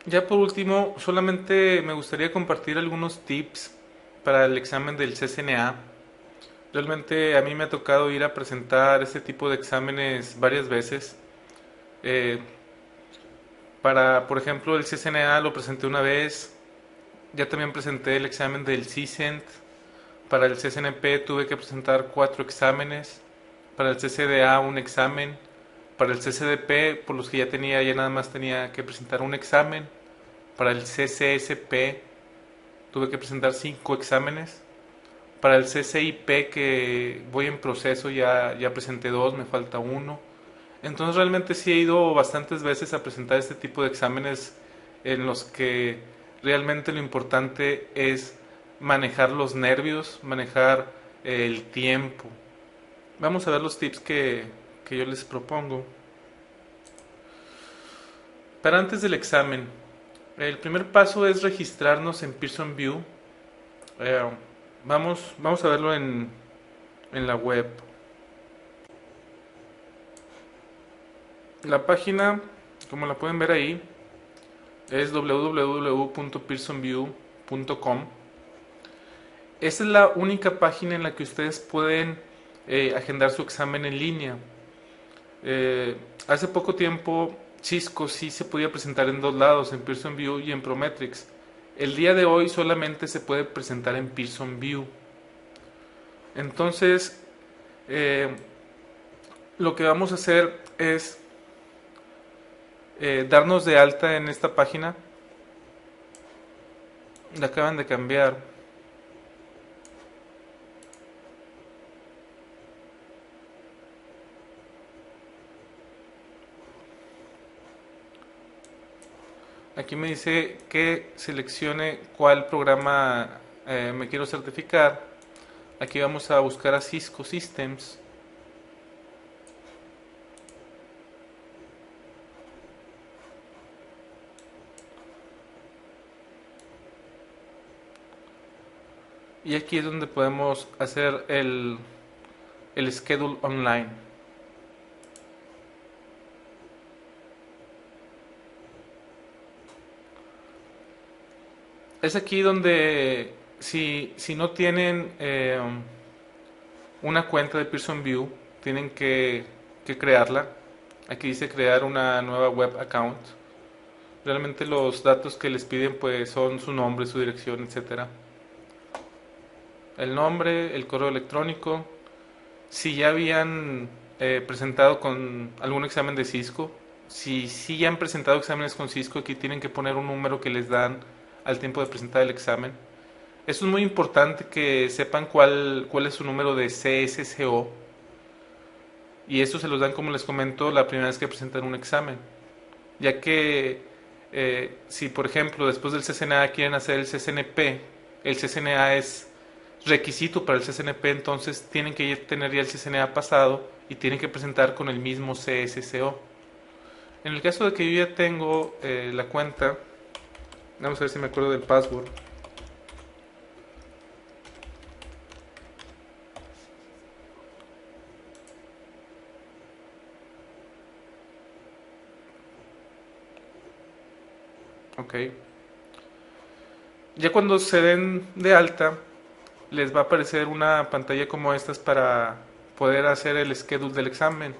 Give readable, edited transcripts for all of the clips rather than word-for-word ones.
Ya por último, solamente me gustaría compartir algunos tips para el examen del CCNA. Realmente a mí me ha tocado ir a presentar este tipo de exámenes varias veces. Eh, por ejemplo, el CCNA lo presenté una vez. Ya también presenté el examen del CISENT. Para el CCNP tuve que presentar 4 exámenes. Para el CCDA un examen. Para el CCDP, por los que ya tenía, ya nada más tenía que presentar un examen. Para el CCSP tuve que presentar 5 exámenes. Para el CCIP, que voy en proceso, ya presenté 2, me falta uno. Entonces realmente sí he ido bastantes veces a presentar este tipo de exámenes en los que realmente lo importante es manejar los nervios, manejar el tiempo. Vamos a ver los tips que yo les propongo. Para antes del examen, el primer paso es registrarnos en Pearson View. Eh, vamos a verlo en la web. La página, como la pueden ver ahí, es www.pearsonview.com. Esta es la única página en la que ustedes pueden agendar su examen en línea. Hace poco tiempo Cisco sí se podía presentar en dos lados, en Pearson View y en Prometrics. El día de hoy solamente se puede presentar en Pearson View. Entonces, eh, lo que vamos a hacer es darnos de alta en esta página. La acaban de cambiar. Aquí me dice que seleccione cuál programa me quiero certificar. Aquí vamos a buscar a Cisco Systems. Y aquí es donde podemos hacer el schedule online. Es aquí donde si no tienen una cuenta de Pearson View, tienen que crearla. Aquí dice crear una nueva web account. Realmente los datos que les piden pues son su nombre, su dirección, etcétera. El nombre, el correo electrónico. Si ya habían presentado con algún examen de Cisco, si ya han presentado exámenes con Cisco, aquí tienen que poner un número que les dan al tiempo de presentar el examen. Eso es muy importante que sepan cuál es su número de CSCO. Y eso se los dan, como les comento, la primera vez que presentan un examen. Ya que si, por ejemplo, después del CCNA quieren hacer el CCNP, el CCNA es requisito para el CCNP, entonces tienen que tener ya el CCNA pasado y tienen que presentar con el mismo CSCO. En el caso de que yo ya tengo la cuenta, vamos a ver si me acuerdo del password. Ok. Ya cuando se den de alta, les va a aparecer una pantalla como estas para poder hacer el schedule del examen.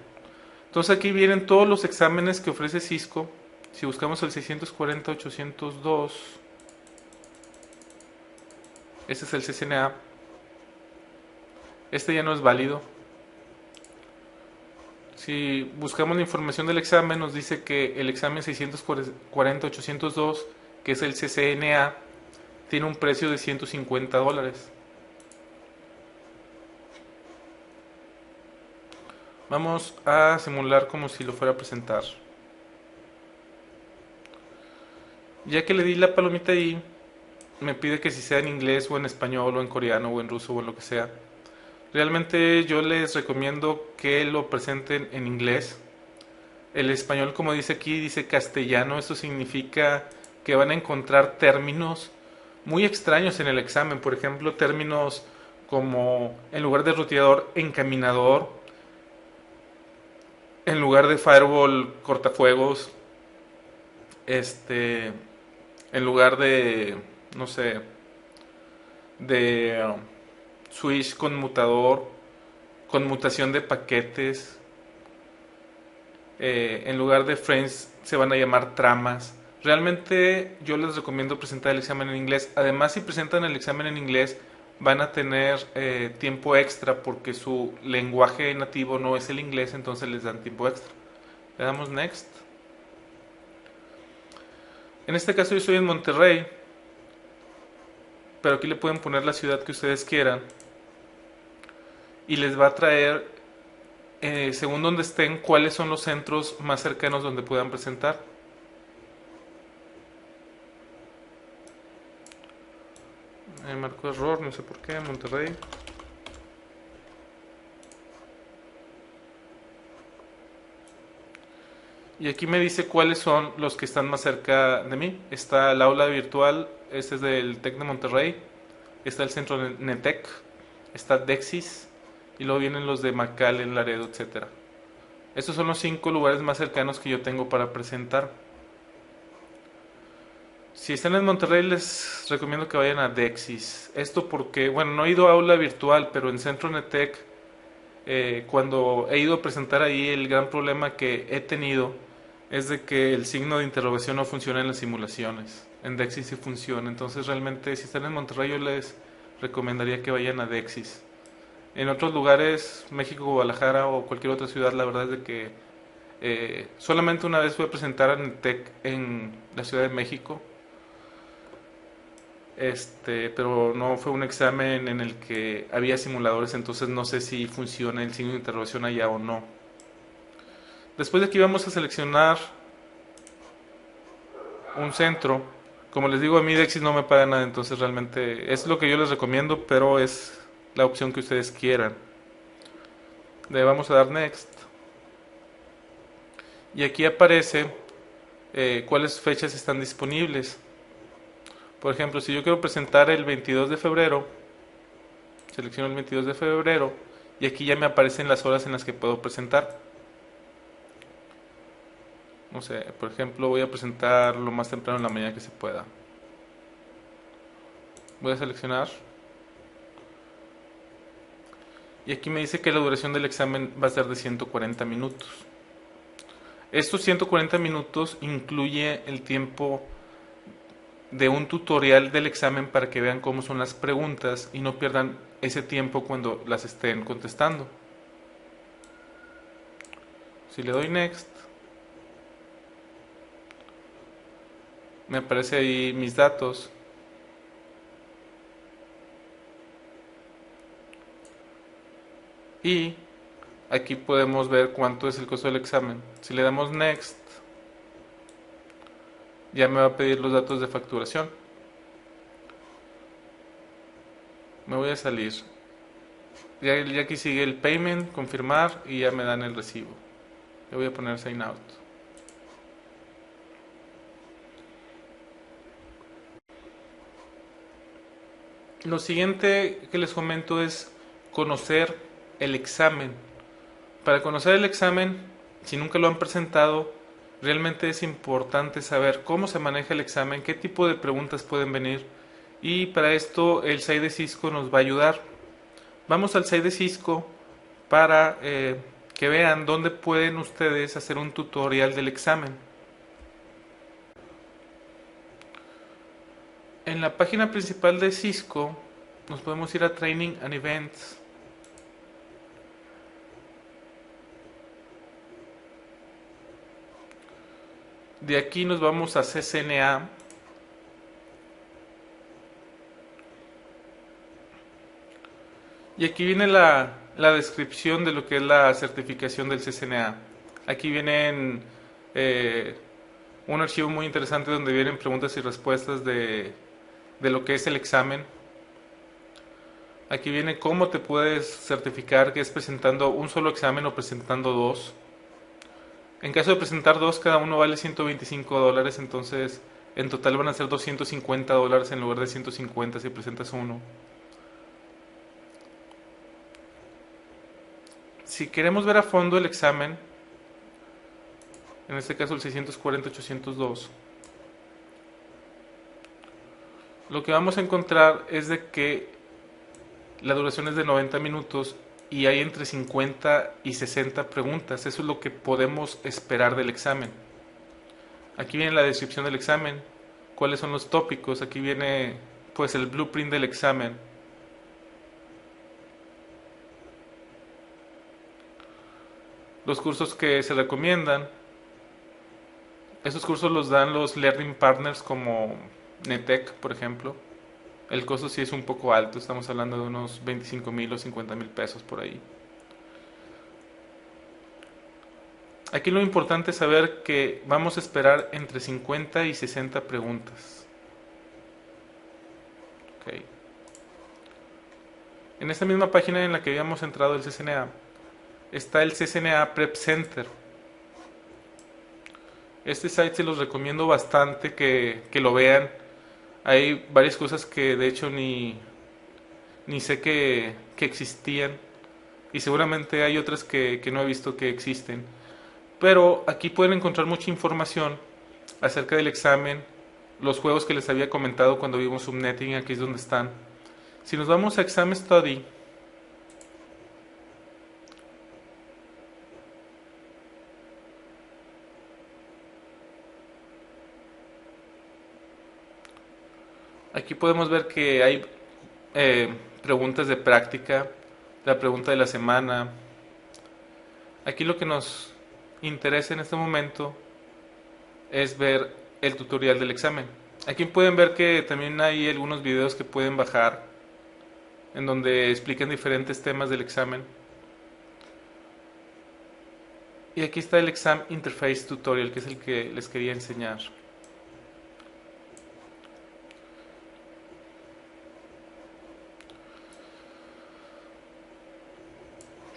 Entonces aquí vienen todos los exámenes que ofrece Cisco. Si buscamos el 640-802, este es el CCNA. Este ya no es válido. Si buscamos la información del examen, nos dice que el examen 640-802, que es el CCNA, tiene un precio de $150. Vamos a simular como si lo fuera a presentar. Ya que le di la palomita ahí, me pide que si sea en inglés o en español o en coreano o en ruso o en lo que sea. Realmente yo les recomiendo que lo presenten en inglés. El español, como dice aquí, dice castellano. Eso significa que van a encontrar términos muy extraños en el examen. Por ejemplo, términos como en lugar de roteador, encaminador, en lugar de firewall, cortafuegos, este, en lugar de, no sé, de switch conmutador, conmutación de paquetes, en lugar de frames se van a llamar tramas. Realmente yo les recomiendo presentar el examen en inglés. Además, si presentan el examen en inglés, van a tener tiempo extra porque su lenguaje nativo no es el inglés, entonces les dan tiempo extra. Le damos next. En este caso yo estoy en Monterrey, pero aquí le pueden poner la ciudad que ustedes quieran y les va a traer, según donde estén, cuáles son los centros más cercanos donde puedan presentar. Marcó error, no sé por qué, Monterrey. Y aquí me dice cuáles son los que están más cerca de mí. Está el aula virtual, este es del TEC de Monterrey. Está el centro de NETEC, está Dexis, y luego vienen los de McAllen, Laredo, etcétera. Estos son los 5 lugares más cercanos que yo tengo para presentar. Si están en Monterrey les recomiendo que vayan a Dexis. Esto porque, bueno, no he ido a aula virtual, pero en Centro NETEC, cuando he ido a presentar ahí, el gran problema que he tenido es de que el signo de interrogación no funciona en las simulaciones. En Dexis sí funciona. Entonces realmente si están en Monterrey yo les recomendaría que vayan a Dexis. En otros lugares, México, Guadalajara o cualquier otra ciudad, la verdad es de que solamente una vez fui a presentar a NETEC en la Ciudad de México. Pero no fue un examen en el que había simuladores, entonces no sé si funciona el signo de interrogación allá o no. Después de aquí vamos a seleccionar un centro. Como les digo, a mí Dexis no me paga nada, entonces realmente es lo que yo les recomiendo, pero es la opción que ustedes quieran. Le vamos a dar Next. Y aquí aparece cuáles fechas están disponibles. Por ejemplo, si yo quiero presentar el 22 de febrero, selecciono el 22 de febrero y aquí ya me aparecen las horas en las que puedo presentar. No sé, por ejemplo, voy a presentar lo más temprano en la mañana que se pueda. Voy a seleccionar. Y aquí me dice que la duración del examen va a ser de 140 minutos. Estos 140 minutos incluye el tiempo de un tutorial del examen para que vean cómo son las preguntas y no pierdan ese tiempo cuando las estén contestando. Si le doy Next, me aparece ahí mis datos. Y aquí podemos ver cuánto es el costo del examen. Si le damos Next, ya me va a pedir los datos de facturación. Me voy a salir. Ya aquí sigue el payment, confirmar y ya me dan el recibo. Le voy a poner sign out. Lo siguiente que les comento es conocer el examen. Para conocer el examen, si nunca lo han presentado, realmente es importante saber cómo se maneja el examen, qué tipo de preguntas pueden venir. Y para esto el site de Cisco nos va a ayudar. Vamos al site de Cisco para que vean dónde pueden ustedes hacer un tutorial del examen. En la página principal de Cisco nos podemos ir a Training and Events. De aquí nos vamos a CCNA. Y aquí viene la descripción de lo que es la certificación del CCNA. Aquí vienen un archivo muy interesante donde vienen preguntas y respuestas de lo que es el examen. Aquí viene cómo te puedes certificar, que es presentando un solo examen o presentando dos. En caso de presentar dos, cada uno vale $125, entonces en total van a ser $250 en lugar de 150 si presentas uno. Si queremos ver a fondo el examen, en este caso el 640-802, lo que vamos a encontrar es de que la duración es de 90 minutos y hay entre 50 y 60 preguntas. Eso es lo que podemos esperar del examen. Aquí viene la descripción del examen, cuáles son los tópicos, aquí viene pues el blueprint del examen. Los cursos que se recomiendan. Esos cursos los dan los learning partners como Netec, por ejemplo. El costo sí es un poco alto, estamos hablando de unos 25,000 o 50,000 pesos por ahí. Aquí lo importante es saber que vamos a esperar entre 50 y 60 preguntas. Okay. En esta misma página en la que habíamos entrado el CCNA, está el CCNA Prep Center. Este site se los recomiendo bastante que lo vean. Hay varias cosas que de hecho ni sé que existían. Y seguramente hay otras que no he visto que existen. Pero aquí pueden encontrar mucha información acerca del examen, los juegos que les había comentado cuando vimos Subnetting, aquí es donde están. Si nos vamos a Exam Study, aquí podemos ver que hay preguntas de práctica, la pregunta de la semana. Aquí lo que nos interesa en este momento es ver el tutorial del examen. Aquí pueden ver que también hay algunos videos que pueden bajar en donde explican diferentes temas del examen. Y aquí está el Exam Interface Tutorial, que es el que les quería enseñar.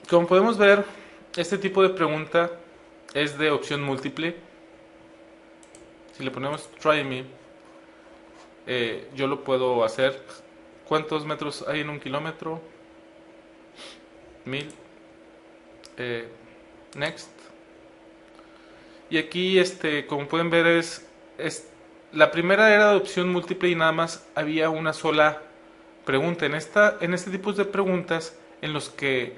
Como podemos ver, este tipo de pregunta es de opción múltiple. Si le ponemos Try Me, yo lo puedo hacer. ¿Cuántos metros hay en un kilómetro? 1000. Next. Y aquí, como pueden ver, es la primera era de opción múltiple y nada más había una sola pregunta. En este tipo de preguntas, en los que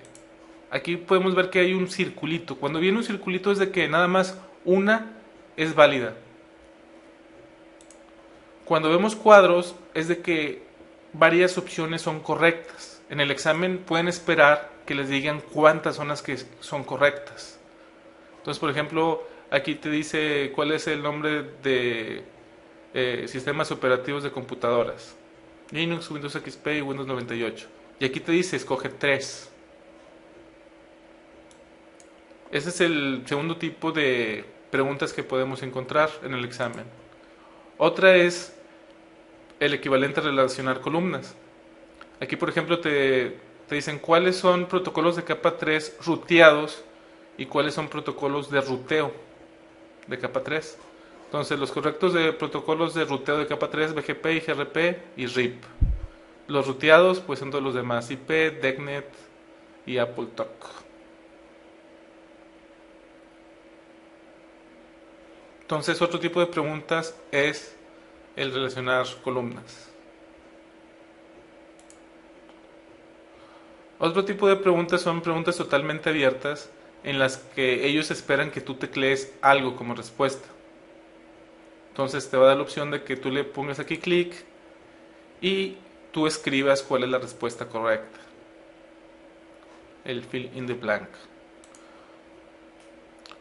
aquí podemos ver que hay un circulito. Cuando viene un circulito es de que nada más una es válida. Cuando vemos cuadros es de que varias opciones son correctas. En el examen pueden esperar que les digan cuántas son las que son correctas. Entonces, por ejemplo, aquí te dice cuál es el nombre de sistemas operativos de computadoras. Linux, Windows XP y Windows 98. Y aquí te dice, escoge 3. Ese es el segundo tipo de preguntas que podemos encontrar en el examen. Otra es el equivalente a relacionar columnas. Aquí, por ejemplo, te dicen cuáles son protocolos de capa 3 ruteados y cuáles son protocolos de ruteo de capa 3. Entonces, los correctos de protocolos de ruteo de capa 3, BGP, IGRP y RIP. Los ruteados, pues son todos los demás, IP, DECnet y AppleTalk. Entonces, otro tipo de preguntas es el relacionar columnas. Otro tipo de preguntas son preguntas totalmente abiertas en las que ellos esperan que tú teclees algo como respuesta. Entonces te va a dar la opción de que tú le pongas aquí clic y tú escribas cuál es la respuesta correcta. El fill in the blank.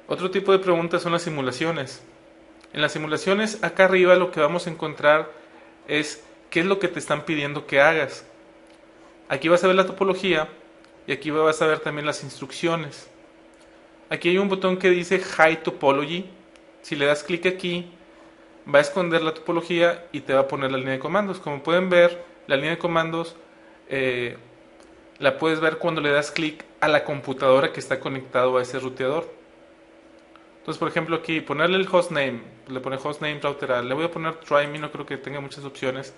Otro tipo de preguntas son las simulaciones. En las simulaciones, acá arriba lo que vamos a encontrar es qué es lo que te están pidiendo que hagas. Aquí vas a ver la topología y aquí vas a ver también las instrucciones. Aquí hay un botón que dice Hide Topology. Si le das clic aquí, va a esconder la topología y te va a poner la línea de comandos. Como pueden ver, la línea de comandos la puedes ver cuando le das clic a la computadora que está conectado a ese ruteador. Entonces, por ejemplo, aquí ponerle el hostname, le pone hostname router A, le voy a poner try me, no creo que tenga muchas opciones.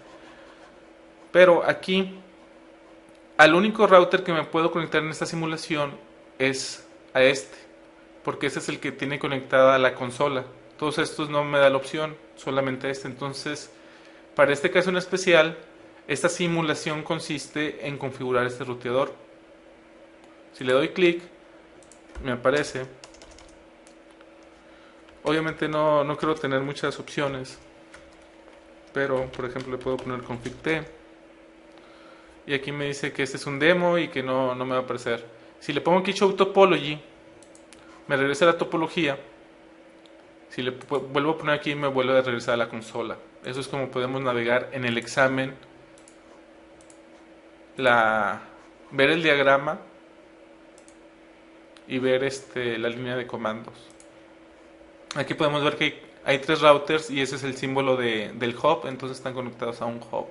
Pero aquí, al único router que me puedo conectar en esta simulación es a este, porque ese es el que tiene conectada a la consola. Todos estos no me da la opción, solamente este. Entonces, Para este caso en especial, esta simulación consiste en configurar este ruteador. Si le doy clic, me aparece. Obviamente no quiero tener muchas opciones, pero por ejemplo le puedo poner config t. Y aquí me dice que este es un demo y que no me va a aparecer. Si le pongo aquí show topology, me regresa a la topología. Si le vuelvo a poner aquí, me vuelve a regresar a la consola. Eso es como podemos navegar en el examen, ver el diagrama y ver la línea de comandos. Aquí podemos ver que hay 3 routers y ese es el símbolo del hub, entonces están conectados a un hub.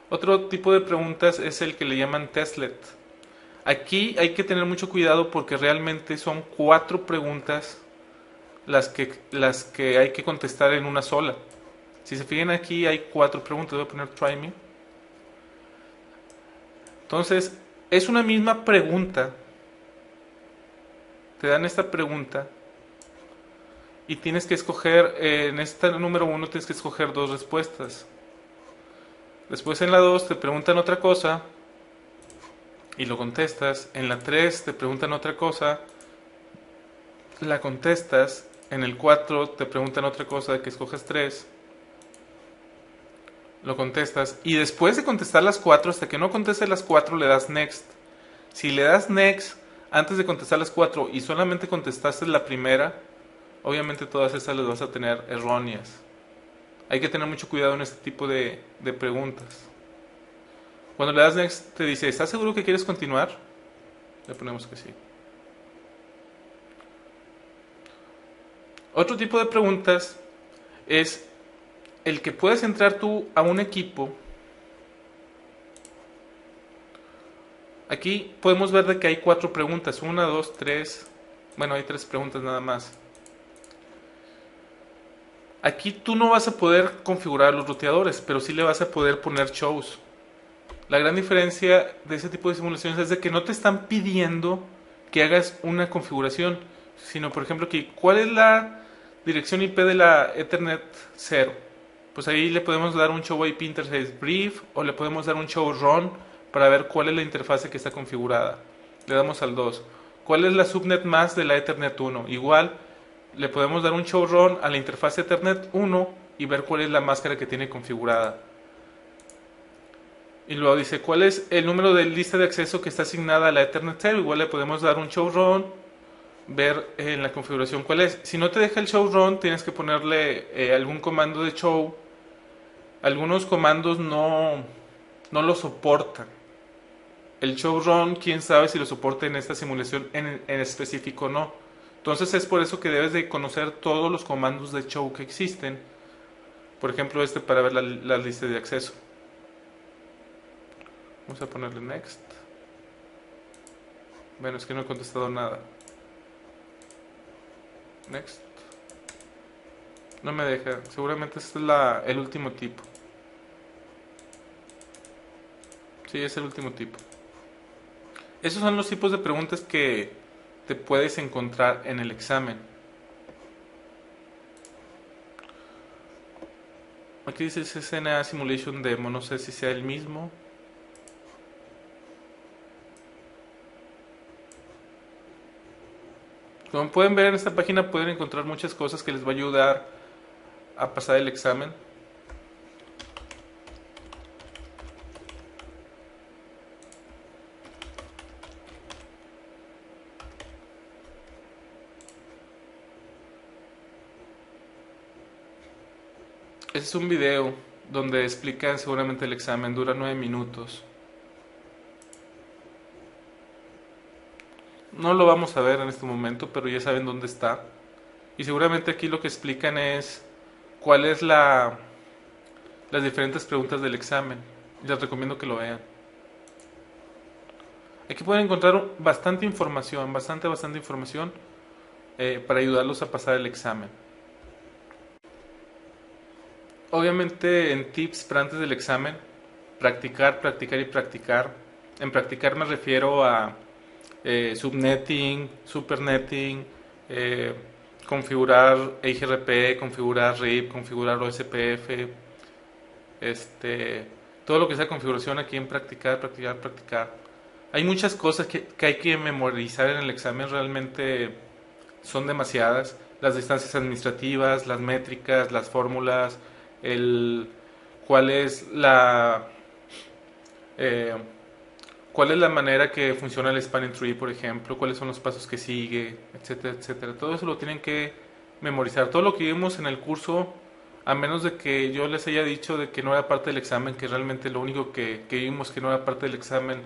Otro tipo de preguntas es el que le llaman testlet. Aquí hay que tener mucho cuidado porque realmente son 4 preguntas las que hay que contestar en una sola. Si se fijan aquí hay 4 preguntas. Voy a poner try me. Entonces es una misma pregunta. Te dan esta pregunta y tienes que escoger, en esta número 1 tienes que escoger 2 respuestas. Después en la 2 te preguntan otra cosa y lo contestas. En la 3 te preguntan otra cosa, la contestas. En el 4 te preguntan otra cosa de que escojas 3, lo contestas. Y después de contestar las 4, hasta que no contestes las 4, le das next. Si le das next antes de contestar las 4 y solamente contestaste la primera, obviamente todas estas las vas a tener erróneas. Hay que tener mucho cuidado en este tipo de preguntas. Cuando le das next te dice, ¿estás seguro que quieres continuar? Le ponemos que sí. Otro tipo de preguntas es el que puedes entrar tú a un equipo. Aquí podemos ver de que hay 4 preguntas. 1, 2, 3. Bueno, hay 3 preguntas nada más. Aquí tú no vas a poder configurar los ruteadores, pero sí le vas a poder poner shows. La gran diferencia de ese tipo de simulaciones es de que no te están pidiendo que hagas una configuración, sino por ejemplo aquí, ¿cuál es la dirección IP de la Ethernet 0? Pues ahí le podemos dar un show IP interface brief o le podemos dar un show run para ver cuál es la interfase que está configurada. Le damos al 2. ¿Cuál es la subnet mask de la Ethernet 1? Igual le podemos dar un show run a la interfase Ethernet 1 y ver cuál es la máscara que tiene configurada. Y luego dice, ¿cuál es el número de lista de acceso que está asignada a la Ethernet 0? Igual le podemos dar un show run, ver en la configuración cuál es. Si no te deja el show run, tienes que ponerle algún comando de show. Algunos comandos no lo soportan. El show run, quién sabe si lo soporta en esta simulación en específico o no. Entonces es por eso que debes de conocer todos los comandos de show que existen. Por ejemplo para ver la lista de acceso. Vamos a ponerle next. Bueno, es que no he contestado nada. Next. No me deja. Seguramente este es el último tipo. Sí, es el último tipo. Esos son los tipos de preguntas que te puedes encontrar en el examen. Aquí dice CCNA Simulation Demo. No sé si sea el mismo. Como pueden ver en esta página pueden encontrar muchas cosas que les va a ayudar a pasar el examen. Este es un video donde explican seguramente el examen, dura 9 minutos. No lo vamos a ver en este momento, pero ya saben dónde está. Y seguramente aquí lo que explican es cuál es las diferentes preguntas del examen. Les recomiendo que lo vean. Aquí pueden encontrar bastante información, bastante información para ayudarlos a pasar el examen. Obviamente en tips para antes del examen, practicar y practicar. En practicar me refiero a subnetting, supernetting, configurar EIGRP, configurar RIP, configurar OSPF, todo lo que sea configuración aquí en practicar, practicar, practicar. Hay muchas cosas que hay que memorizar en el examen, realmente son demasiadas. Las distancias administrativas, las métricas, las fórmulas, el cuál es la eh, cuál es la manera que funciona el spanning tree, por ejemplo, cuáles son los pasos que sigue, etcétera, etcétera. Todo eso lo tienen que memorizar. Todo lo que vimos en el curso, a menos de que yo les haya dicho de que no era parte del examen, que realmente lo único que vimos que no era parte del examen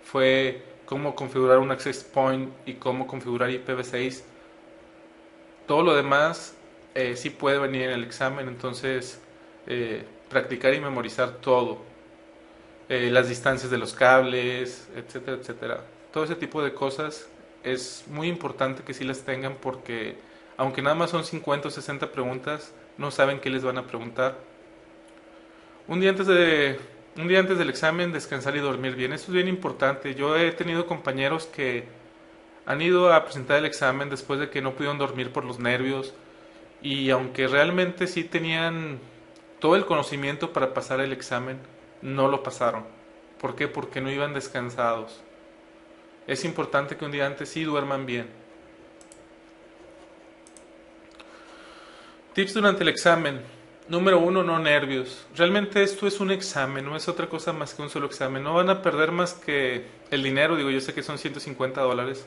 fue cómo configurar un access point y cómo configurar IPv6. Todo lo demás sí puede venir en el examen, entonces practicar y memorizar todo. Las distancias de los cables, etcétera, etcétera. Todo ese tipo de cosas es muy importante que sí las tengan porque aunque nada más son 50 o 60 preguntas, no saben qué les van a preguntar. Un día antes un día antes del examen, descansar y dormir bien. Eso es bien importante. Yo he tenido compañeros que han ido a presentar el examen después de que no pudieron dormir por los nervios y aunque realmente sí tenían todo el conocimiento para pasar el examen, no lo pasaron. ¿Por qué? Porque no iban descansados. Es importante que un día antes sí duerman bien. Tips durante el examen. Número uno, no nervios. Realmente esto es un examen, no es otra cosa más que un solo examen. No van a perder más que el dinero, digo, yo sé que son $150,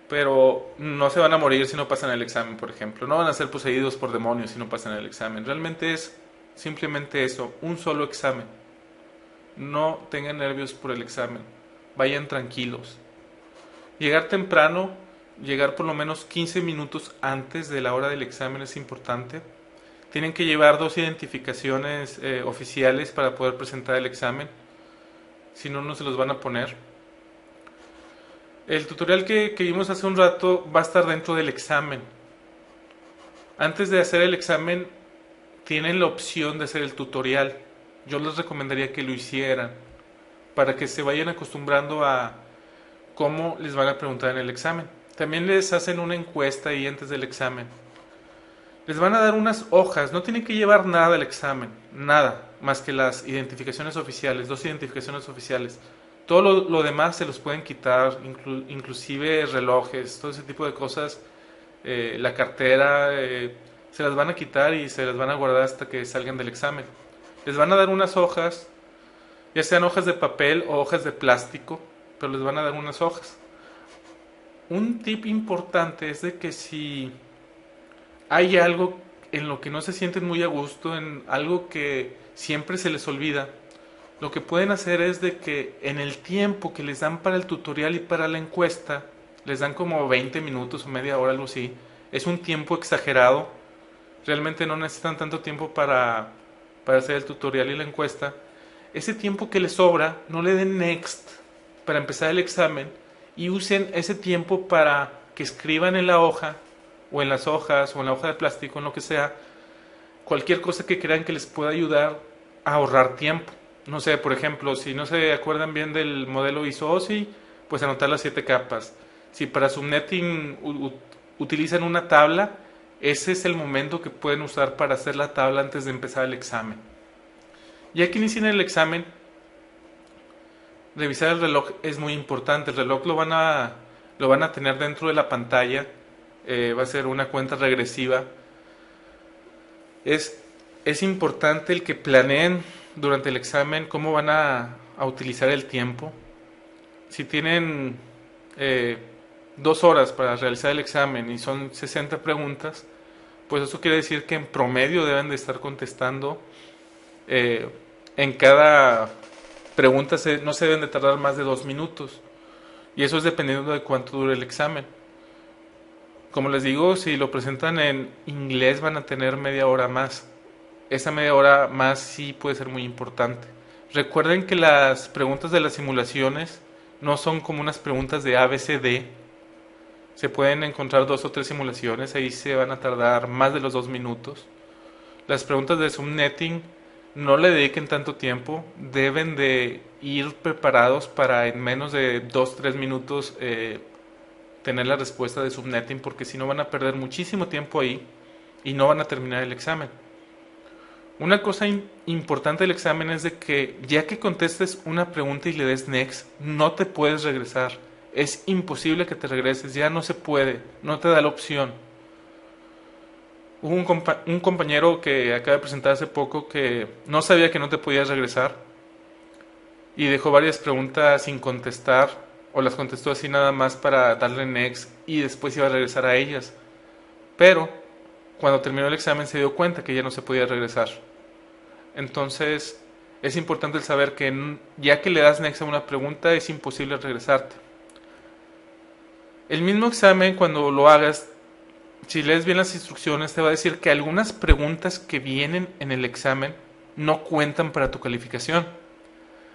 pero no se van a morir si no pasan el examen, por ejemplo. No van a ser poseídos por demonios si no pasan el examen. Realmente es simplemente eso, un solo examen. No tengan nervios por el examen. Vayan tranquilos. Llegar temprano, llegar por lo menos 15 minutos antes de la hora del examen es importante. Tienen que llevar 2 identificaciones oficiales para poder presentar el examen. Si no, no se los van a poner. El tutorial que vimos hace un rato va a estar dentro del examen. Antes de hacer el examen, tienen la opción de hacer el tutorial. Yo les recomendaría que lo hicieran para que se vayan acostumbrando a cómo les van a preguntar en el examen. También les hacen una encuesta ahí antes del examen. Les van a dar unas hojas, no tienen que llevar nada al examen, nada, más que las identificaciones oficiales, 2 identificaciones oficiales. Todo lo demás se los pueden quitar, inclusive relojes, todo ese tipo de cosas, la cartera, se las van a quitar y se las van a guardar hasta que salgan del examen. Les van a dar unas hojas, ya sean hojas de papel o hojas de plástico, pero les van a dar unas hojas. Un tip importante es de que si hay algo en lo que no se sienten muy a gusto, en algo que siempre se les olvida, lo que pueden hacer es de que en el tiempo que les dan para el tutorial y para la encuesta, les dan como 20 minutos o media hora, algo así. Es un tiempo exagerado. Realmente no necesitan tanto tiempo para hacer el tutorial y la encuesta. Ese tiempo que les sobra, no le den next para empezar el examen y usen ese tiempo para que escriban en la hoja o en las hojas o en la hoja de plástico, en lo que sea, cualquier cosa que crean que les pueda ayudar a ahorrar tiempo. No sé, por ejemplo, si no se acuerdan bien del modelo ISO-OSI, pues anotar las 7 capas. Si para subnetting utilizan una tabla, ese es el momento que pueden usar para hacer la tabla antes de empezar el examen. Ya que inicien el examen, revisar el reloj es muy importante. El reloj lo van a tener dentro de la pantalla. Va a ser una cuenta regresiva. Es importante el que planeen durante el examen cómo van a utilizar el tiempo. Si tienen 2 horas para realizar el examen y son 60 preguntas, pues eso quiere decir que en promedio deben de estar contestando en cada pregunta no se deben de tardar más de 2 minutos. Y eso es dependiendo de cuánto dure el examen. Como les digo, si lo presentan en inglés van a tener media hora más. Esa media hora más sí puede ser muy importante. Recuerden que las preguntas de las simulaciones no son como unas preguntas de A, B, C, D. Se pueden encontrar 2 o 3 simulaciones, ahí se van a tardar más de los 2 minutos. Las preguntas de subnetting no le dediquen tanto tiempo, deben de ir preparados para en menos de 2-3 minutos tener la respuesta de subnetting, porque si no van a perder muchísimo tiempo ahí y no van a terminar el examen. Una cosa importante del examen es de que ya que contestes una pregunta y le des next, no te puedes regresar. Es imposible que te regreses, ya no se puede, no te da la opción. Hubo un compañero que acaba de presentar hace poco que no sabía que no te podías regresar y dejó varias preguntas sin contestar o las contestó así nada más para darle next y después iba a regresar a ellas. Pero cuando terminó el examen se dio cuenta que ya no se podía regresar. Entonces es importante el saber que ya que le das next a una pregunta es imposible regresarte. El mismo examen, cuando lo hagas, si lees bien las instrucciones, te va a decir que algunas preguntas que vienen en el examen no cuentan para tu calificación.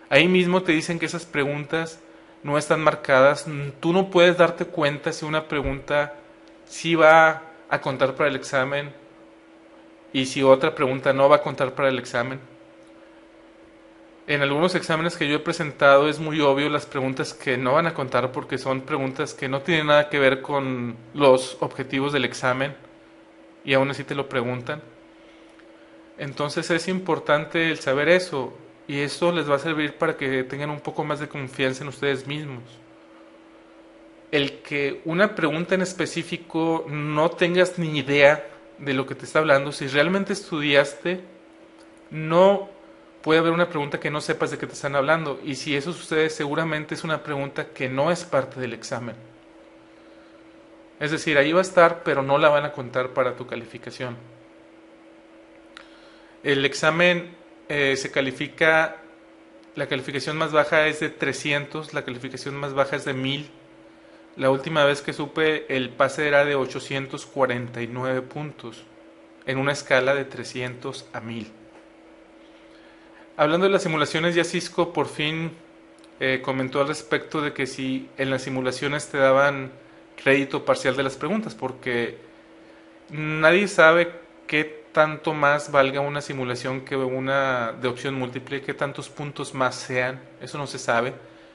Ahí mismo te dicen que esas preguntas no están marcadas. Tú no puedes darte cuenta si una pregunta sí va a contar para el examen y si otra pregunta no va a contar para el examen. En algunos exámenes que yo he presentado es muy obvio las preguntas que no van a contar porque son preguntas que no tienen nada que ver con los objetivos del examen y aún así te lo preguntan. Entonces es importante el saber eso y eso les va a servir para que tengan un poco más de confianza en ustedes mismos. El que una pregunta en específico no tengas ni idea de lo que te está hablando, si realmente estudiaste, no puede haber una pregunta que no sepas de qué te están hablando y si eso sucede seguramente es una pregunta que no es parte del examen. Es decir, ahí va a estar pero no la van a contar para tu calificación. El examen se califica, la calificación más baja es de 300, la calificación más baja es de 1000. La última vez que supe el pase era de 849 puntos en una escala de 300 a 1000. Hablando de las simulaciones, ya Cisco por fin comentó al respecto de que si en las simulaciones te daban crédito parcial de las preguntas, porque nadie sabe qué tanto más valga una simulación que una de opción múltiple, qué tantos puntos más sean, eso no se sabe.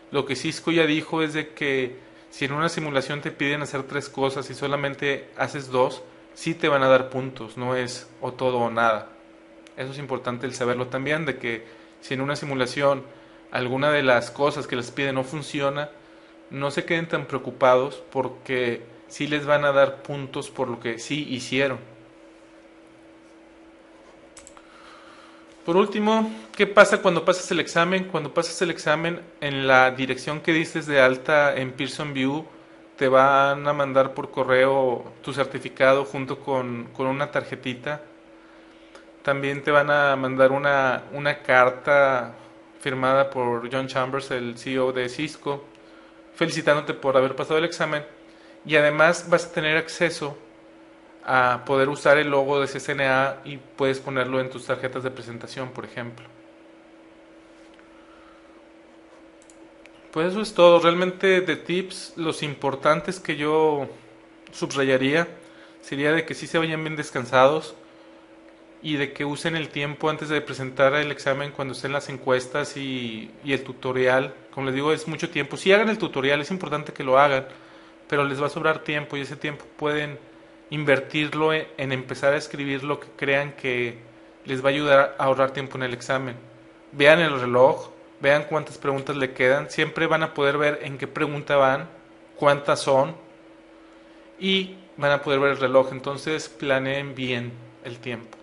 Lo que Cisco ya dijo es de que si en una simulación te piden hacer 3 cosas y solamente haces 2, sí te van a dar puntos, no es o todo o nada. Eso es importante el saberlo también, de que si en una simulación alguna de las cosas que les piden no funciona, no se queden tan preocupados porque sí les van a dar puntos por lo que sí hicieron. Por último, ¿qué pasa cuando pasas el examen? Cuando pasas el examen, en la dirección que diste de alta en Pearson VUE, te van a mandar por correo tu certificado junto con una tarjetita. También te van a mandar una carta firmada por John Chambers, el CEO de Cisco, felicitándote por haber pasado el examen. Y además vas a tener acceso a poder usar el logo de CCNA y puedes ponerlo en tus tarjetas de presentación, por ejemplo. Pues eso es todo. Realmente de tips, los importantes que yo subrayaría sería de que sí se vayan bien descansados y de que usen el tiempo antes de presentar el examen cuando estén las encuestas y el tutorial. Como les digo, es mucho tiempo. Si hagan el tutorial, es importante que lo hagan, pero les va a sobrar tiempo y ese tiempo pueden invertirlo en empezar a escribir lo que crean que les va a ayudar a ahorrar tiempo en el examen. Vean el reloj, vean cuántas preguntas le quedan, siempre van a poder ver en qué pregunta van, cuántas son y van a poder ver el reloj, entonces planeen bien el tiempo.